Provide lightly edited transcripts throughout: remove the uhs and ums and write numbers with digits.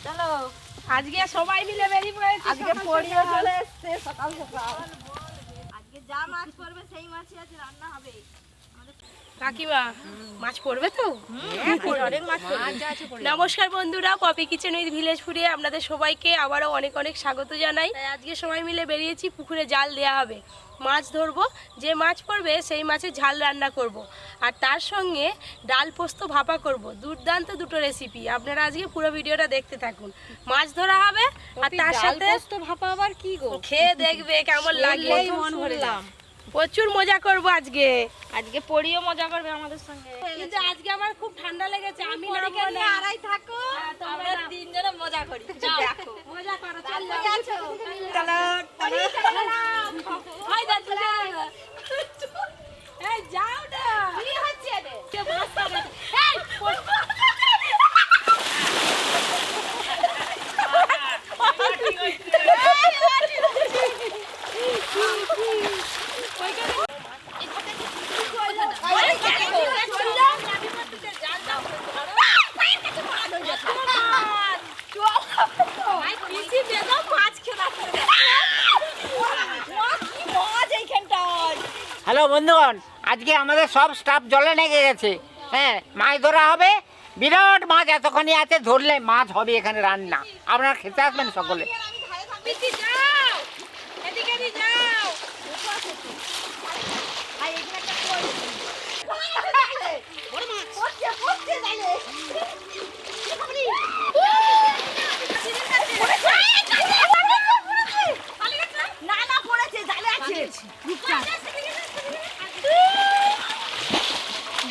চলো আজকে সবাই মিলে বেরিয়ে পড়েছি। আজকে পড়িয়ে চলে এসছে সকাল সকাল। আজকে যা মাছ পড়বে সেই মাছই আজ রান্না হবে। কাকিমা মাছ পড়বে তো? অনেক মাছ নমস্কার বন্ধুরা, পপি কিচেন উইথ ভিলেজ ফুডে আপনাদের সবাইকে আবারও অনেক অনেক স্বাগত জানাই। আজকে সবাই মিলে বেরিয়েছি, পুকুরে জাল দেওয়া হবে, মাছ ধরবো। যে মাছ পড়বে সেই মাছের ঝাল রান্না করব। আর তার সঙ্গে ডাল পোস্ত ভাপা করব। দুর্দান্ত দুটো রেসিপি, আপনারা আজকে পুরো ভিডিওটা দেখতে থাকুন। মাছ ধরা হবে আর তার সাথে ভাপা আবার কি গো, খেয়ে দেখবে কেমন লাগে। মন ভরলাম। প্রচুর মজা করব আজকে। আজকে পড়িও মজা করবে আমাদের সঙ্গে। কিন্তু আজকে আমার খুব ঠান্ডা লেগেছে, আমি নামবো পরীকে নিয়ে না। আড়াই থাকো, আমরা তিনজনে মজা করি। দেখো মজা করো, চল ঠিক আছে। চলো হাই দাদু এই যাও না, কি হচ্ছে রে? কে মাছটা মাছ এই হ্যালো বন্ধুগণ, আজকে আমাদের সব স্টাফ জলে লেগে গেছে। হ্যাঁ, মাছ ধরা হবে, বিরাট মাছ এতখানি আছে, ধরলে মাছ হবে এখানে রান্না। আপনারা খেতে আসবেন সকলে। পিছি যাও, এদিকে দি যাও। না না পড়েছে, জালে আছে।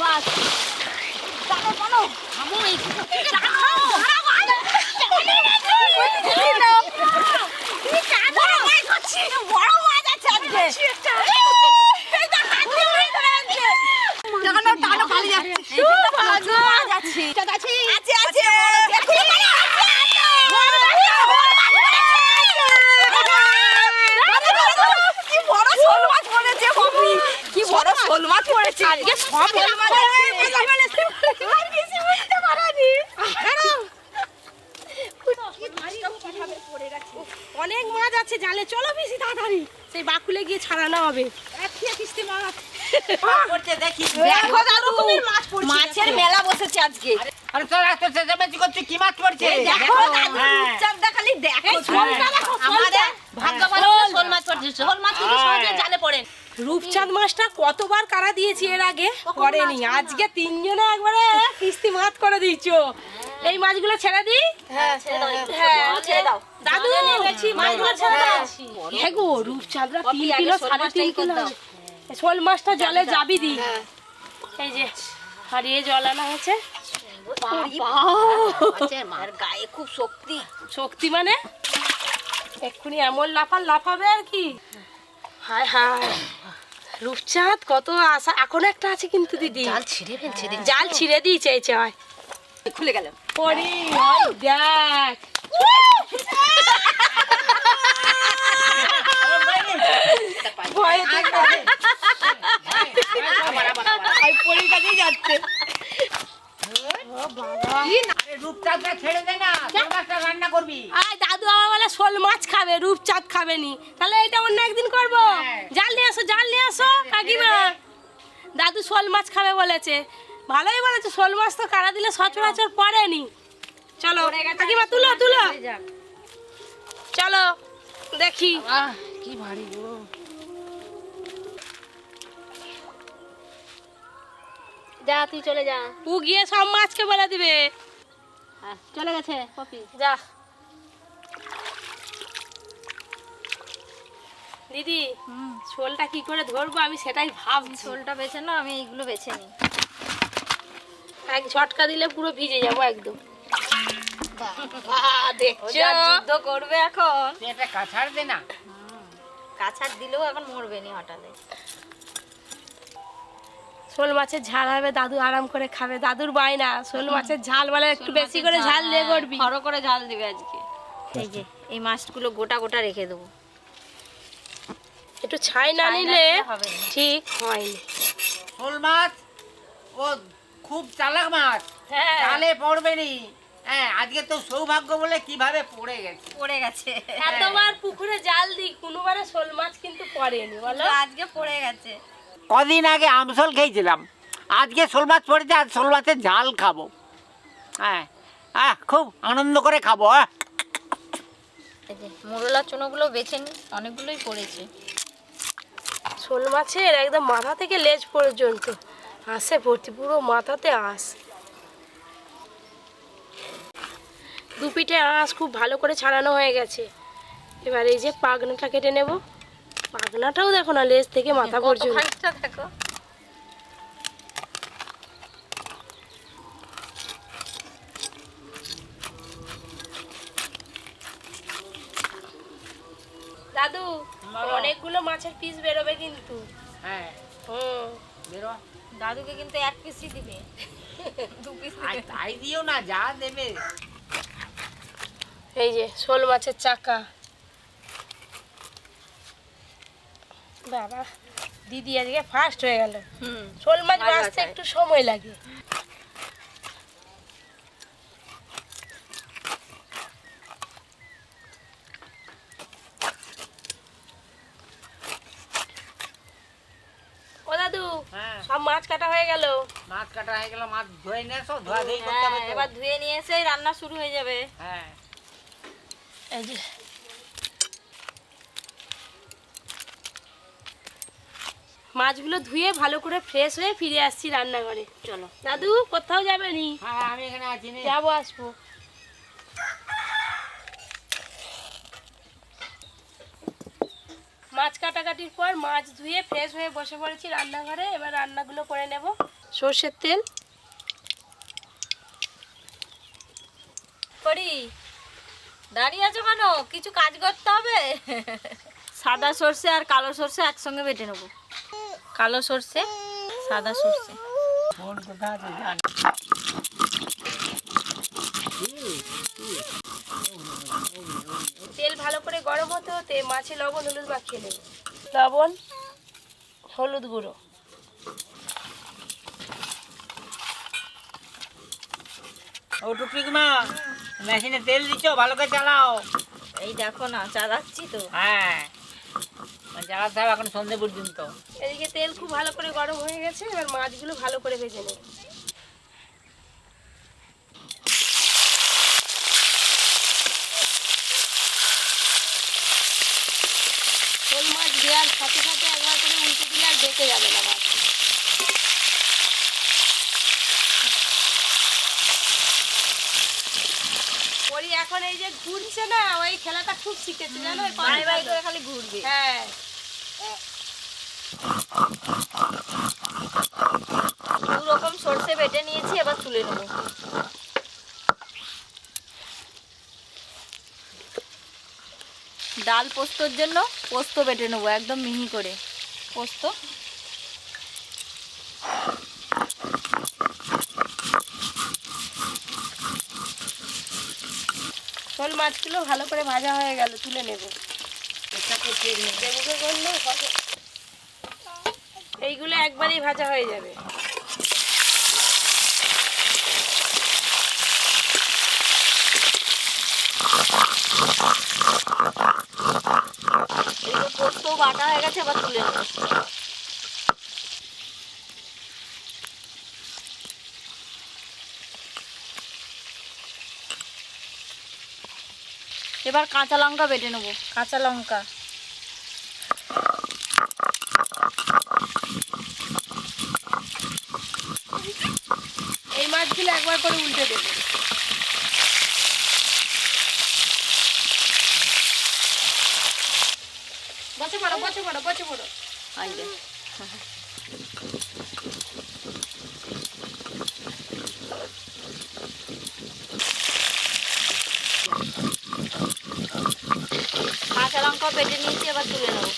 বাস জানো বলো আমো এই বড় মাছ আছে আজকে। টানো খালি যাচ্ছে, মাছ আছে আছে আছে কি বড় শোল মাছ পড়েছে বাপি, কি বড় শোল মাছ পড়েছে আজকে। সব শোল মাছ আছে, আর কিছু বুঝতে পারিনি। অনেক মাছ আছে জালে, চলো বেশি তাড়াতাড়ি সেই বাকুলে গিয়ে ছাড়ানো হবে। দেখো দাদু, মাছের মেলা বসেছে আজকে। আরে তোর এত চেঁচামেচি করছে, কি মাছ পড়ছে? দেখো দাদু, রূপচাঁদটা খালি দেখো। আমাদের ভাগ্য ভালো, শোল মাছ পড়ছে। শোল মাছ কিন্তু সহজে জালে পড়ে। রূপচাঁদ মাছটা কতবার কারা দিয়েছি এর আগে, করেনি। আজকে তিনজনে একবারে কিস্তি মাছ করে দিয়েছো। এই মাছগুলো ছেড়ে দিই। হ্যাঁ ছেড়ে দাও, হ্যাঁ, ছেড়ে দাও দাদু নেমেছি, মাছগুলো ছেড়ে দাও। হ্যাঁ গো, রূপচাঁদরা 3 কপি, আগে কিলো শোল 3.5 মাছটাই কিলো। দাও। শোল মাছটা জলে যাবি দি। এই যে হারিয়ে জল আনা হয়েছে। আর গায়ে খুব শক্তি। শক্তি মানে এক্ষুনি এমন লাফাবে আর কি। হায় হায়, রূপচাঁদ কত আশা। এখন একটা আছে কিন্তু দিদি, জাল ছিঁড়ে ফেলছে, জাল ছিঁড়ে দিয়েছে। এই চাই খুলে গেল। পরি ওই দেখ, ভয়ে যাচ্ছে। রূপচাঁদটা ছেড়ে দে না, তোর মাছটা রান্না করবি। আয় দাদু আমার বলে শোল মাছ খাবে, রূপচাঁদ খাবে নি। তাহলে এটা অন্য একদিন করবো। জাল নিয়ে আসো, জাল নিয়ে আসো কাকিমা। দাদু শোল মাছ খাবে বলেছে, ভালোই বলেছে। শোল মাছ তো কারা দিলে সচরাচর পড়েনি। চলো কাকিমা, তুলো তুলো, চলো দেখি। কি ভারী গো। যা তুই চলে যা। ও গিয়ে সব মাছকে বলে দিবে। চলে গেছে পপি। যা দিদি, শোলটা কি করে ধরবো আমি সেটাই ভাবছি। শোলটা বেছে না, আমি এইগুলো বেছে নিই। এক ঝটকা দিলে পুরো ভিজে যাবো একদম। দেখছো যুদ্ধ করবে এখন। তুই একটা কাছাড় দে না। কাছাড় দিলেও এখন মরবে নি হঠাৎ। শোল মাছের ঝাল হবে, দাদু আরাম করে খাবে। দাদুর বায়না শোল মাছের ঝাল, বলে একটু বেশি করে ঝাল দিয়ে করবি। বড় করে ঝাল দিবে আজকে। এই যে এই মাছগুলো গোটা গোটা রেখে দেবো। একটু ছাই না নিলে ঠিক হয়নি। শোল মাছ ও খুব চালাক মাছ, হ্যাঁ জালে পড়বে নি। হ্যাঁ আজকে তো সৌভাগ্য বলে কিভাবে পড়ে গেছে। পড়ে গেছে, এতবার পুকুরে জাল দিই কোনোবারে শোল মাছ কিন্তু পড়েনি বলো। আজকে পড়ে গেছে। কদিন আগে আমসল খেয়েছিলাম, আজকে শোল মাছ পড়েছে, আজ শোল মাছের ঝাল খাবো। হ্যাঁ খুব আনন্দ করে খাবো। এই যে মোরলা চুনোগুলো বেছে নি, অনেকগুলোই পড়েছে। শোল মাছের একদম মাথা থেকে লেজ পর্যন্ত আসে ভর্তি, পুরো মাথাতে আঁশ। দু পিঠে আঁশ খুব ভালো করে ছাড়ানো হয়ে গেছে। এবার এই যে পাগনাটা কেটে নেব। পাগনাটাও দেখো না, লেজ থেকে মাথা পর্যন্ত। কতখানিকটা দেখো। দাদু বলো। অনেকগুলো মাছের পিস বেরোবে কিন্তু। হ্যাঁ বেরো। দাদুকে কিন্তু 1 পিসই দিবে, 2 পিস আর তাই দিও না, যা দেবে। এই যে শোল মাছের চাকা। বাবা দিদি আজকে ফার্স্ট হয়ে গেল। শোল মাছ মাছ ভাজতে বাছাই। একটু সময় লাগে। ও দাদু হ্যাঁ সব মাছ কাটা হয়ে গেল। মাছ কাটা হয়ে গেল, মাছ ধুয়ে নিয়ে এসো, ধোয়াধুয়ি করতে হবে তো। এবার ধুয়ে নিয়ে এসে রান্না শুরু হয়ে যাবে। হ্যাঁ এই যে মাছগুলো ধুয়ে ভালো করে ফ্রেশ হয়ে ফিরে আসছি রান্নাঘরে। চলো দাদু কোথাও যাবে নি? হ্যাঁ আমি এখানে আছি নে। যাবো, আসবো। মাছ কাটাকাটির পর মাছ ধুয়ে ফ্রেশ হয়ে বসে পড়েছি রান্নাঘরে। এবার রান্নাগুলো করে নেব। সর্ষের তেল, করি দাঁড়িয়ে আছো কেন? কিছু কাজ করতে হবে। সাদা সর্ষে আর কালো সর্ষে একসঙ্গে বেটে নেবো। কালো সর্ষে, সাদা সর্ষে। ফোন কোথায় আছে জান। তেল ভালো করে গরম হতে হতে মাছে লবণ হলুদ মাখিয়ে নেব। লবণ, হলুদ গুঁড়ো, ও টুকটুকি মা, মেশিনে তেল দিচ্ছ, ভালো করে চালাও। এই দেখো না, চালাচ্ছি তো। হ্যাঁ চালাতে হবে এখন সন্ধে পর্যন্ত। এদিকে তেল খুব ভালো করে গরম হয়ে গেছে। এবার মাছগুলো ভালো করে ভেজে নেব। শোল মাছ দেওয়ার সাথে সাথে একবার করে উল্টে দিলে আর বেঁকে যাবে না মাছ। ওই এখন এই যে ঘুরছে না, ওই খেলাটা খুব শিখেছে জানো। ওই বাই বাই কলকাতা। করে খালি ঘুরবে। হ্যাঁ দু রকম সর্ষে বেটে নিয়েছি, এবার তুলে নেবো। ডাল পোস্তর জন্য পোস্ত বেটে নেবো একদম মিহি করে। পোস্ত শোল মাছগুলো ভালো করে ভাজা হয়ে গেল, তুলে নেব। এইগুলো একবারেই ভাজা হয়ে যাবে। এগুলো পোস্ত বাটা হয়ে গেছে, এবার তুলে নেবো। এবার কাঁচা লঙ্কা বেটে নেবো। কাঁচা লঙ্কা, এই মাছগুলো একবার করে উল্টে দেবো। বসে পড়ো, বসে পড়ো, বসে পড়ো। এই যে কাঁচা লঙ্কা বেটে নিয়েছি, এবার তুলে নেবো।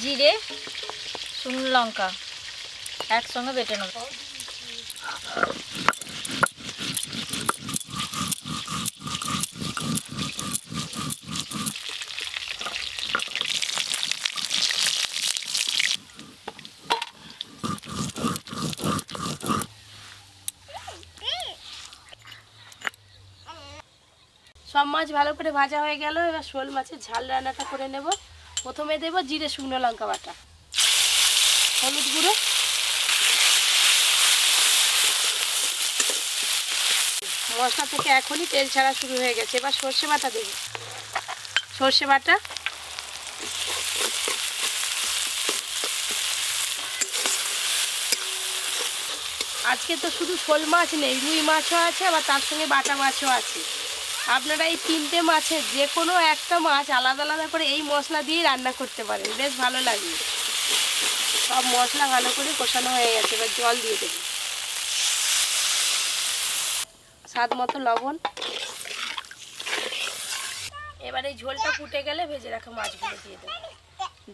জিরে, শুকনো লঙ্কা একসঙ্গে বেটে নেবো। সব মাছ ভালো করে ভাজা হয়ে গেল, এবার শোল মাছের ঝাল রান্নাটা করে নেব। প্রথমে দেব জিরে শুকনো লঙ্কা বাটা, হলুদ গুঁড়ো, মশলা থেকে এখনই তেল ছাড়া শুরু হয়ে গেছে। এবার সর্ষে বাটা দেব, সর্ষে বাটা, আজকে তো শুধু শোল মাছ নেই, রুই মাছও আছে, আবার তার সঙ্গে বাটা মাছও আছে। আপনারা এই 3টে মাছের যে কোনো একটা মাছ আলাদা আলাদা করে এই মশলা দিয়ে রান্না করতে পারেন, বেশ ভালো লাগবে। সব মশলা ভালো করে কষানো হয়ে গেছে, এবার জল দিয়ে দেবো, স্বাদ মতো লবণ। এবার এই ঝোলটা ফুটে গেলে ভেজে রাখা মাছগুলো দিয়ে দেবো।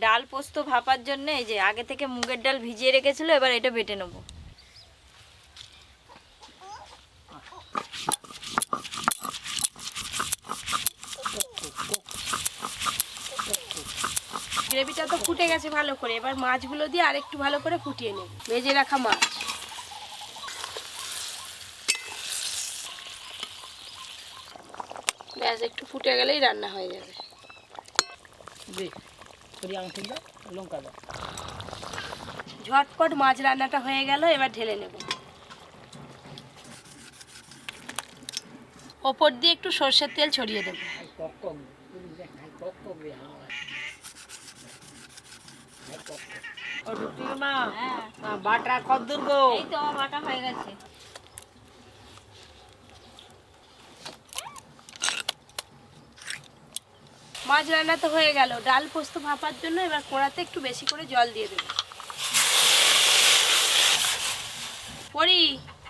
ডাল পোস্ত ভাপার জন্য এই যে আগে থেকে মুগের ডাল ভিজিয়ে রেখেছিল, এবার এটা বেটে নেব। গ্রেভিটা তো ফুটে গেছে ভালো করে, এবার মাছগুলো দিয়ে আরেকটু ভালো করে ফুটিয়ে নেব। ভেজে রাখা মাছ, ব্যাস একটু ফুটে গেলেই রান্না হয়ে যাবে। ঝটপট মাছ রান্নাটা হয়ে গেল, এবার ঢেলে নেব। ওপর দিয়ে একটু সর্ষের তেল ছড়িয়ে দেব। বাটা কদ্দুর গো? এই তো আমার বাটা হয়ে গেছে। মাছ রান্না তো হয়ে গেল, ডাল পোস্ত ভাপার জন্য এবার কড়াতে একটু বেশি করে জল দিয়ে দেব। পরি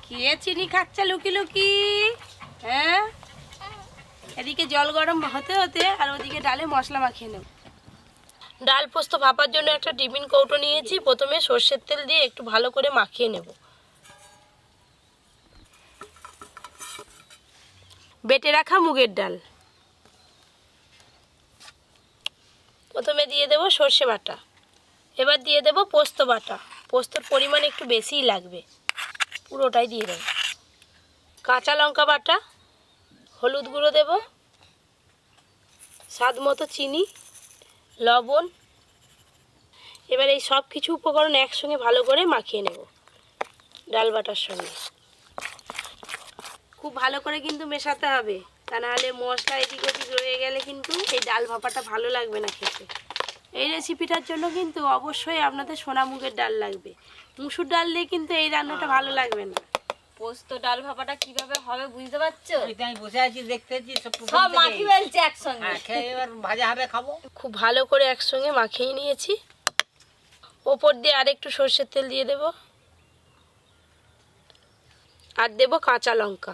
কে চিনি খাচ্ছে লুকি লুকি? হ্যাঁ, এদিকে জল গরম হতে হতে আর ওদিকে ডালে মশলা মাখিয়ে নেব। ডাল পোস্ত ভাপার জন্য একটা টিফিন কৌটো নিয়েছি, প্রথমে সর্ষের তেল দিয়ে একটু ভালো করে মাখিয়ে নেব। বেটে রাখা মুগের ডাল, প্রথমে দিয়ে দেব সর্ষে বাটা, এবার দিয়ে দেব পোস্ত বাটা। পোস্তর পরিমাণ একটু বেশিই লাগবে, পুরোটাই দিয়ে দেব। কাঁচা লঙ্কা বাটা, হলুদ গুঁড়ো দেব, স্বাদ মতো চিনি, লবণ। এবার এই সব কিছু উপকরণ একসঙ্গে ভালো করে মাখিয়ে নেব ডাল বাটার সঙ্গে। খুব ভালো করে কিন্তু মেশাতে হবে, তা নাহলে মশলা এদিক ওদিক রয়ে গেলে কিন্তু এই ডাল ভাপাটা ভালো লাগবে না খেতে। এই রেসিপিটার জন্য কিন্তু অবশ্যই আপনাদের সোনা মুগের ডাল লাগবে, মুসুর ডাল দিয়ে কিন্তু এই রান্নাটা ভালো লাগবে না। পোস্ত ডাল ভাপাটা কিভাবে হবে বুঝতে পারছো? আমি বসে আছি দেখতেছি সব মাখি ফেলছে একসঙ্গে। এবার ভাজা হবে, খাবো। খুব ভালো করে একসঙ্গে মাখিয়ে নিয়েছি। ওপর দিয়ে আরেকটু সর্ষের তেল দিয়ে দেব, আর দেব কাঁচা লঙ্কা,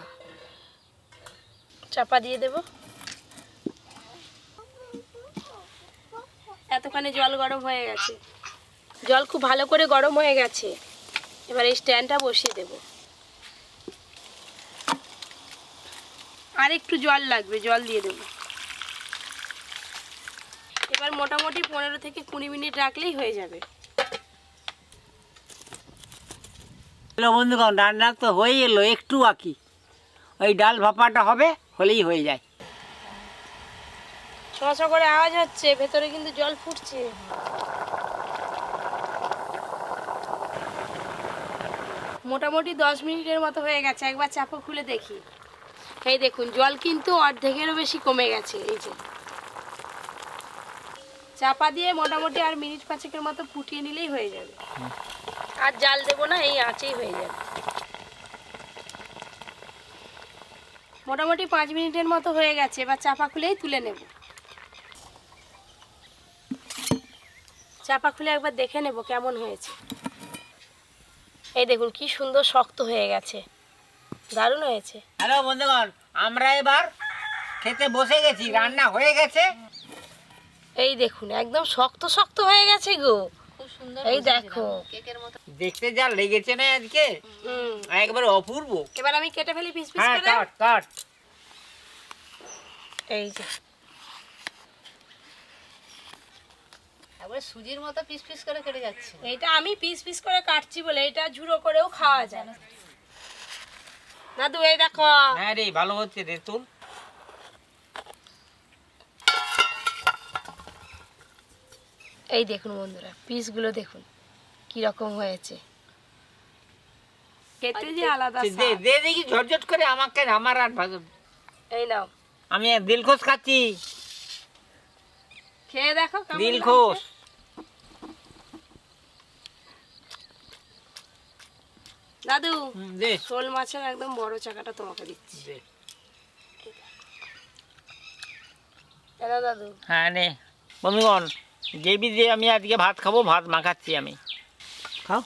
চাপা দিয়ে দেব। এতক্ষণে জল গরম হয়ে গেছে, জল খুব ভালো করে গরম হয়ে গেছে। এবার এই স্ট্যান্ডটা বসিয়ে দেব, আর একটু জল লাগবে, জল দিয়ে দেব। এবার মোটামুটি 15 থেকে 20 মিনিট রাখলেই হয়ে যাবে। হ্যালো বন্ধুগণ, রান্না তো হয়ে এলো, একটু বাকি। ওই ডাল ভাপাটা হবে, হলেই হয়ে যায়। ছ করে আওয়াজ হচ্ছে, ভেতরে কিন্তু জল ফুটছে। মোটামুটি 10 মিনিটের মতো হয়ে গেছে, একবার চাপা খুলে দেখি। এই দেখুন জল কিন্তু অর্ধেকেরও বেশি কমে গেছে। এই যে চাপা দিয়ে মোটামুটি আর মিনিট 5 মতো ফুটিয়ে নিলেই হয়ে যাবে, আর জাল দেবো না, এই আঁচেই হয়ে যাবে। মোটামুটি 5 মিনিটের মতো হয়ে গেছে, এবার চাপা খুলেই তুলে নেব। চাপা খুলে একবার দেখে নেব কেমন হয়েছে। এই দেখুন কি সুন্দর শক্ত হয়ে গেছে, দারুণ হয়েছে। হ্যালো বন্ধুগণ, আমরা এবার খেতে বসে গেছি, রান্না হয়ে গেছে। এই দেখুন একদম শক্ত শক্ত হয়ে গেছে গো, খুব সুন্দর। এই দেখো দেখতে যা লেগেছে না আজকে, একবার অপূর্ব। এবার আমি কেটে ফেলি পিস পিস হ্যাঁ, করে। কাট কাট। এই যে একবার সুজির মতো পিস পিস করে কেটে যাচ্ছে। এইটা আমি পিস পিস করে কাটছি বলে এটা ঝুড়ো করেও খাওয়া যায়। দাদু এই দেখো, হ্যাঁ রে, ভালো হচ্ছে রে। তুল এই দেখুন বন্ধুরা, পিসগুলো দেখুন কি রকম হয়েছে, খেতে যে আলাদা দে স্বাদ। দে দেখি ঝটঝট করে আমাকে, আমার আর ভালো। এই নাও, আমি দিলখোশ খাচ্ছি, খেয়ে দেখো কেমন দিলখোশ। লাগছে। দাদু, দে শোল মাছের একদম বড় চাকাটা তোমাকে দিচ্ছি। দে। এলো দাদু। হ্যাঁ নে বন্ধুগণ, গ্রেভি দিয়ে আমি আজকে ভাত খাবো, ভাত মাখাচ্ছি আমি। খাও।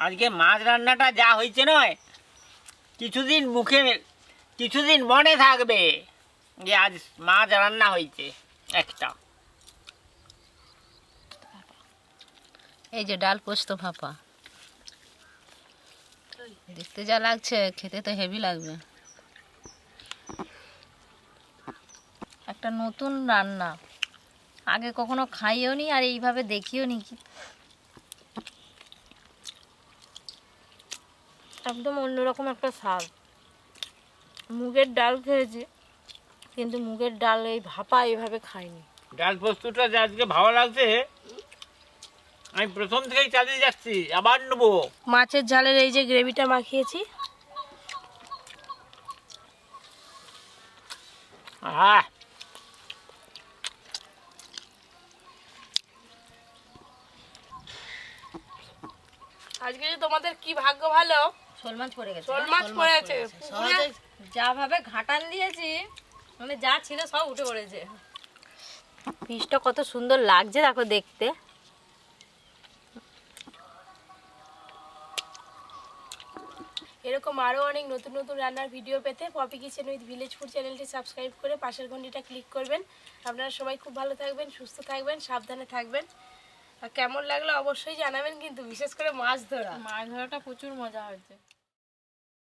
আজকে মাছ রান্নাটা যা হয়েছে নয়, কিছুদিন মনে থাকবে যে আজ মাছ রান্না হয়েছে একটা। এই যে ডাল পোস্ত ভাপা, দেখতে যা লাগছে খেতে তো হেভি লাগবে। একটা নতুন রান্না, আগে কখনো খাইও নি আর এইভাবে দেখিও নি। একদম অন্যরকম একটা স্বাদ। মুগের ডাল খেয়েছি, কিন্তু মুগের ডাল এই ভাপা এইভাবে খাইনি। ডাল পোস্তটা যে আজকে ভালো লাগছে, আমি প্রথম থেকেই চালিয়ে যাচ্ছি, আবার নেবো। মাছের ঝালের এই যে গ্রেভিটা মাখিয়েছি, আহ আজকে যে তোমাদের কি ভাগ্য ভালো, শোল মাছ পড়ে গেছে, শোল মাছ পড়েছে। সহজে যা ভাবে ঘাটান দিয়েছি, মানে যা ছিল সব উঠে পড়েছে। পিসটা কত সুন্দর লাগছে দেখো দেখতে। এরকম আরও অনেক নতুন নতুন রান্নার ভিডিও পেতে Popy kitchen with village food চ্যানেলটি সাবস্ক্রাইব করে পাশের ঘন্টিটা ক্লিক করবেন। আপনারা সবাই খুব ভালো থাকবেন, সুস্থ থাকবেন, সাবধানে থাকবেন। আর কেমন লাগলো অবশ্যই জানাবেন, কিন্তু বিশেষ করে মাছ ধরাটা প্রচুর মজা হয়েছে।